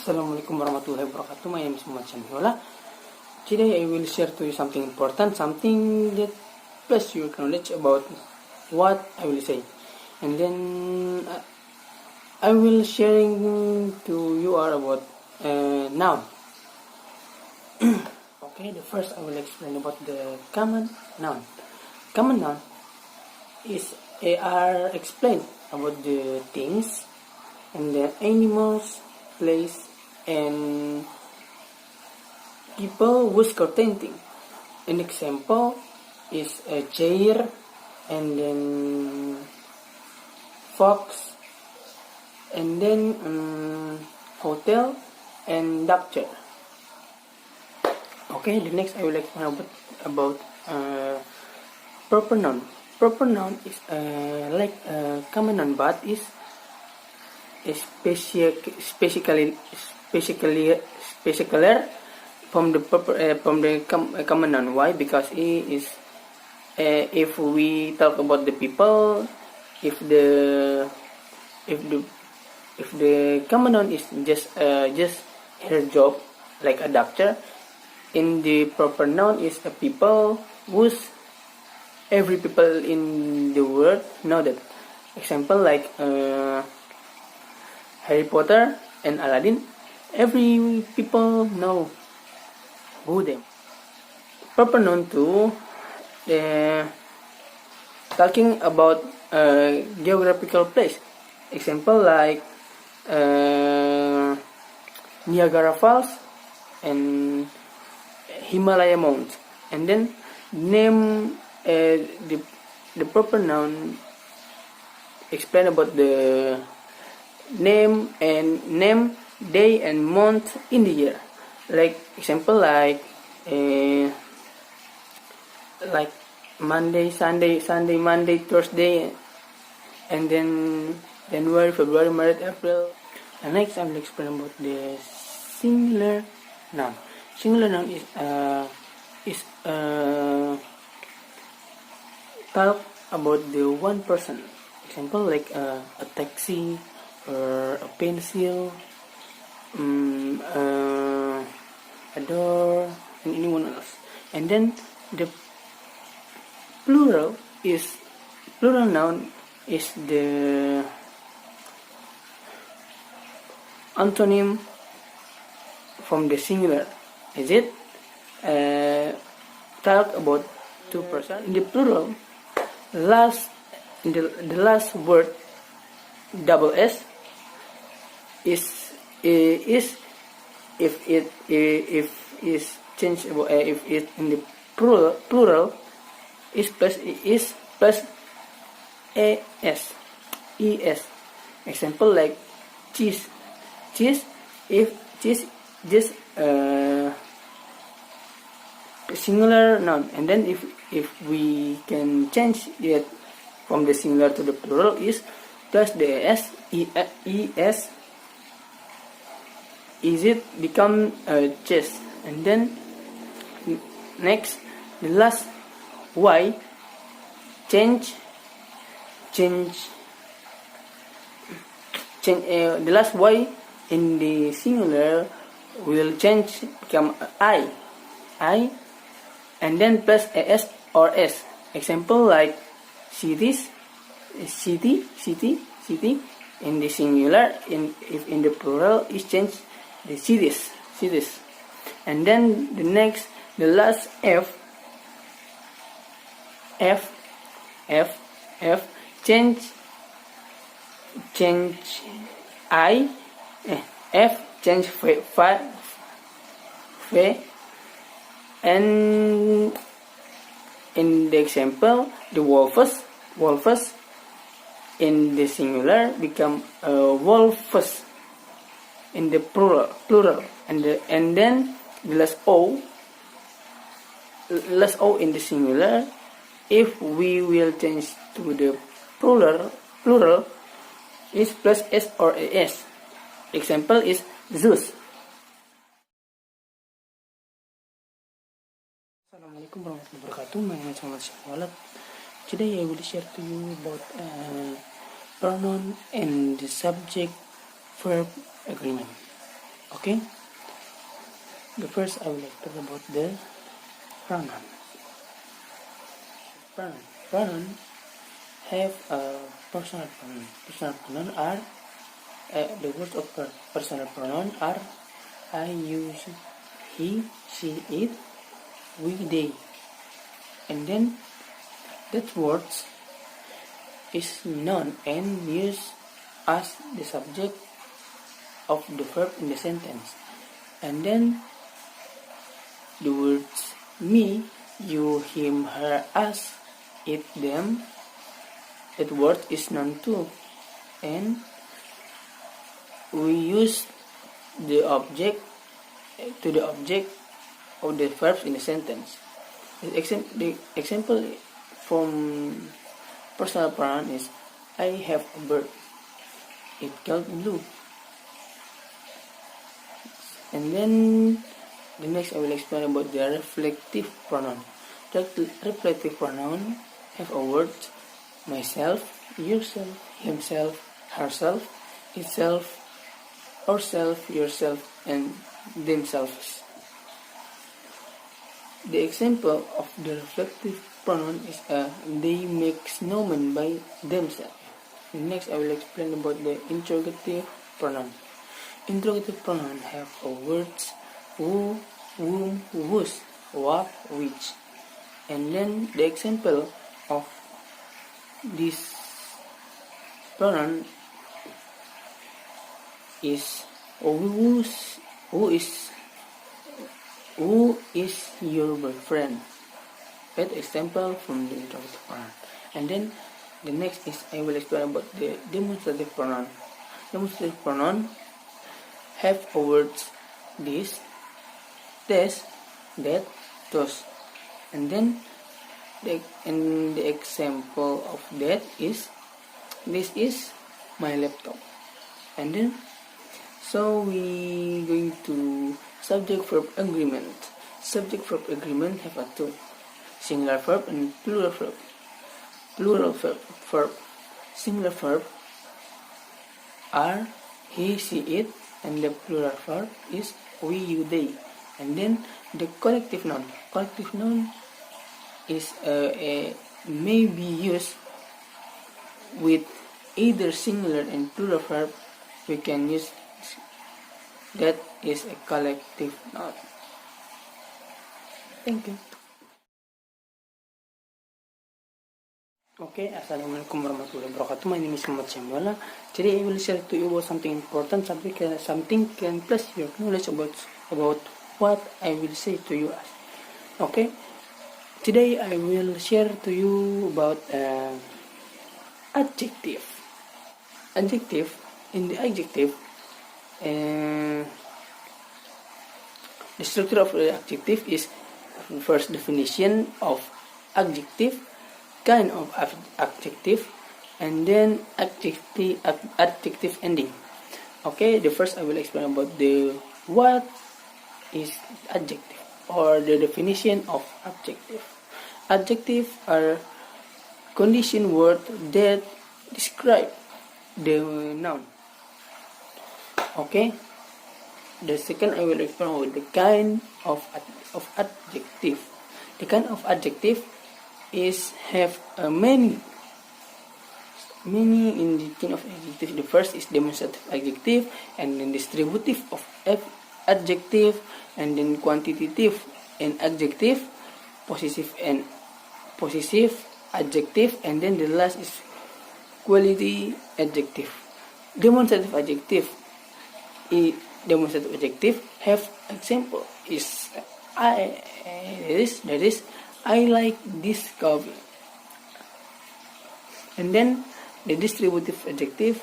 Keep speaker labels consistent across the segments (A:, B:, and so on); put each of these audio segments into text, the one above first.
A: Assalamualaikum warahmatullahi wabarakatuh. My name is Muhammad Samihullah. Today I will share to you something important, something that plus your knowledge about what I will say. And then I will sharing to you are about noun. Okay, the first I will explain about the common noun. Common noun is are explained about the things and the animals, place, and people who's containing. An example is a chair, and then fox, and then hotel and doctor. Okay, the next I will explain about proper noun. Proper noun is like common noun, but is specifically from the common noun. Why? Because it is if we talk about the people, if the common noun is just her job, like a doctor, in the proper noun is a people whose every people in the world know that. Example like Harry Potter and Aladdin, every people know who them. Proper noun too, talking about geographical place. Example like Niagara Falls and Himalaya Mountains. And then name the proper noun explain about the name, day and month in the year. Like example like Monday, Sunday, Monday, Thursday, and then January, February, March, April. And next I will explain about the singular noun. Singular noun is talk about the one person. Example like a taxi, or a pencil, a door, and anyone else. And then the plural noun is the antonym from the singular. Is it talk about two person? In the plural, the last word double s is if it is changeable, if it in the plural is plus es. Example like cheese, if cheese just singular noun, and then if we can change it from the singular to the plural is plus the es, is it become chess. And then next the last y change the last y in the singular will change become I, and then plus as or s. Example like cities, city in the singular, if in the plural is changed the cities. And then the last f change I, f change f, and in the example the wolves in the singular become wolves in the plural, and then the last o in the singular, if we will change to the plural is plus s or as. Example is Zeus. Assalamualaikum warahmatullahi wabarakatuh. My name is Muhammad Samihullah. Today I will share to you about pronoun and the subject verb agreement. Okay, the first I will talk about the pronoun. Pronoun have a personal pronoun. Personal pronoun are the words of personal pronoun are I, use, he, she, it, we, they, and then that words is noun and used as the subject of the verb in the sentence. And then the words me, you, him, her, us, it, them, that word is noun too. And we use the object to the object of the verbs in the sentence. The example from personal pronoun is I have a bird. It called blue. And then the next I will explain about the reflective pronoun. The reflective pronoun have a word myself, yourself, himself, herself, itself, ourself, yourself, and themselves. The example of the reflective pronoun is they make snowmen by themselves. Next, I will explain about the interrogative pronoun. Interrogative pronoun have words who, whom, whose, what, which. And then the example of this pronoun is who is your boyfriend. That example from the interrogative pronoun. And then the next is I will explain about the demonstrative pronoun. Demonstrative pronoun have words this, that, those. And then the example of that is this is my laptop. And then so we going to subject verb agreement. Subject verb agreement have a two, singular verb and plural verb. Plural verb. Singular verb are he, she, it, and the plural verb is we, you, they. And then the collective noun. Collective noun is may be used with either singular and plural verb. We can use that is a collective noun. Thank you. Okay, Assalamualaikum warahmatullahi wabarakatuh. My name is Muhammad Samuel. Today I will share to you about something important, something can plus your knowledge about what I will say to you. Okay, today I will share to you about adjective. Adjective. In the adjective, the structure of the adjective is first definition of adjective, kind of adjective, and then adjective ending. Okay, the first I will explain about the what is adjective or the definition of adjective. Adjective are condition word that describe the noun. Okay, the second I will explain about the kind of adjective. The kind of adjective is have many in the kind of adjective. The first is demonstrative adjective, and then distributive of adjective, and then quantitative and adjective, possessive adjective, and then the last is quality adjective. Demonstrative adjective have example is that is I like this coffee. And then the distributive adjective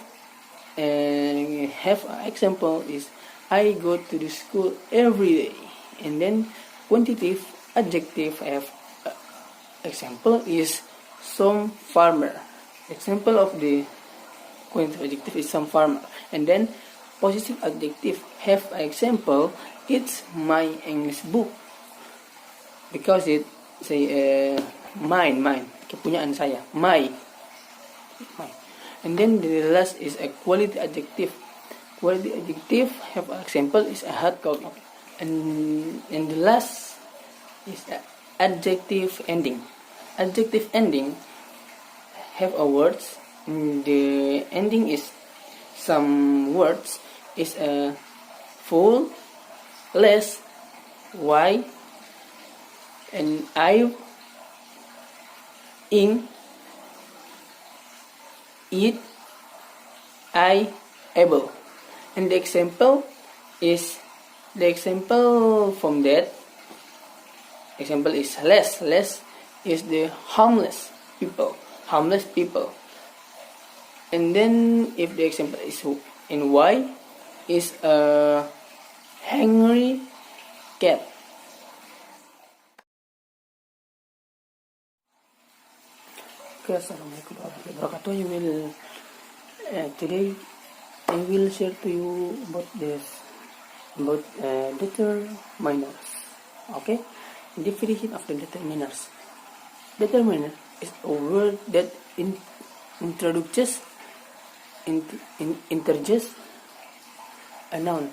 A: have example is I go to the school every day. And then quantitative adjective have example is some farmer. Example of the quantitative adjective is some farmer. And then possessive adjective have example it's my English book, because it say mine, kepunyaan saya, my. And then the last is a quality adjective. where the adjective have an example is a hot coffee. And the last is adjective ending. Adjective ending have a words. The ending is some words is a full, less, why, and I, in, it, I, able. And the example from that example is less. Less is the homeless people. And then if the example is in why is a hungry cat. Okay, assalamualaikum warahmatullahi wabarakatuh. Today I will share to you about determiners. Okay, definition of the determiners. Determiner is a word that introduces a noun.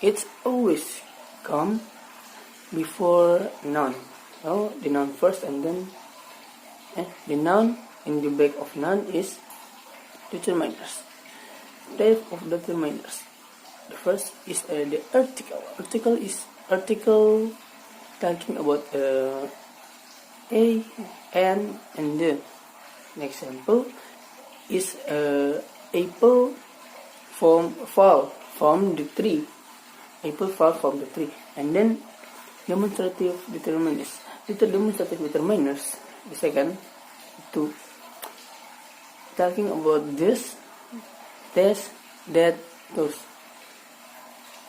A: It's always come before noun. So the noun first, and then the noun in the back of noun is determiners. Type of determiners. The first is the article. Article is article talking about a, an, and the. An example is apple fall from the tree. Apple fall from the tree. And then demonstrative determiners. Demonstrative determiners. The second, to talking about this, that, those.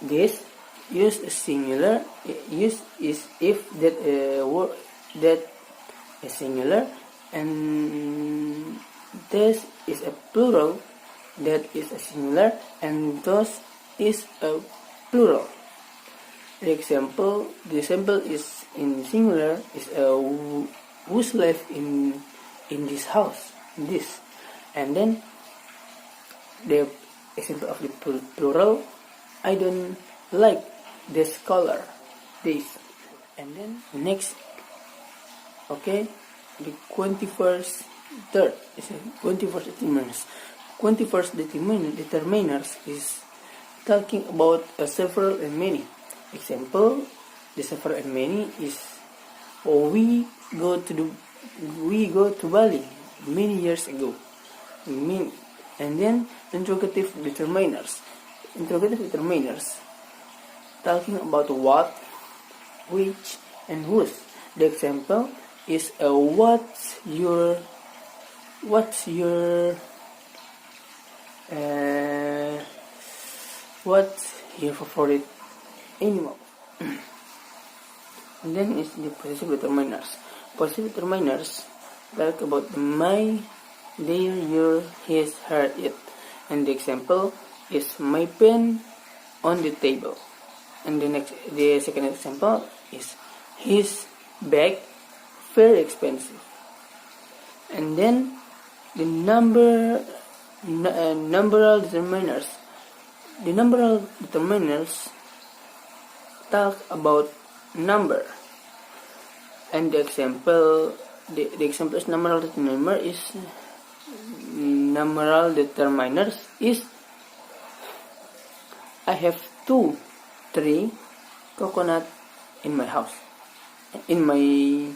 A: This use a singular. Use is if that word that is singular, and this is a plural. That is a singular, and those is a plural. The example is in singular is who's live in this house, this. And then the example of the plural, I don't like this color, this. And then next, okay, the 21st third is 21st determiners. 21st determiners is talking about several and many. Example, the several and many is we go to Bali many years ago. And then interrogative determiners. Interrogative determiners talking about what, which, and whose. The example is what's your favorite animal. And then is the possessive determiners. Possessive determiners talk about my, their, your, his, her, it. And the example is my pen on the table. And the second example is his bag very expensive. And then the numeral determiners. The numeral determiners talk about number. And the example is numeral determiners is I have 3 coconut in my house, in my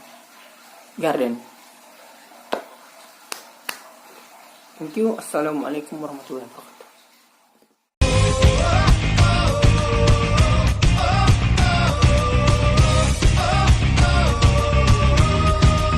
A: garden. Thank you. Assalamualaikum warahmatullahi wabarakatuh.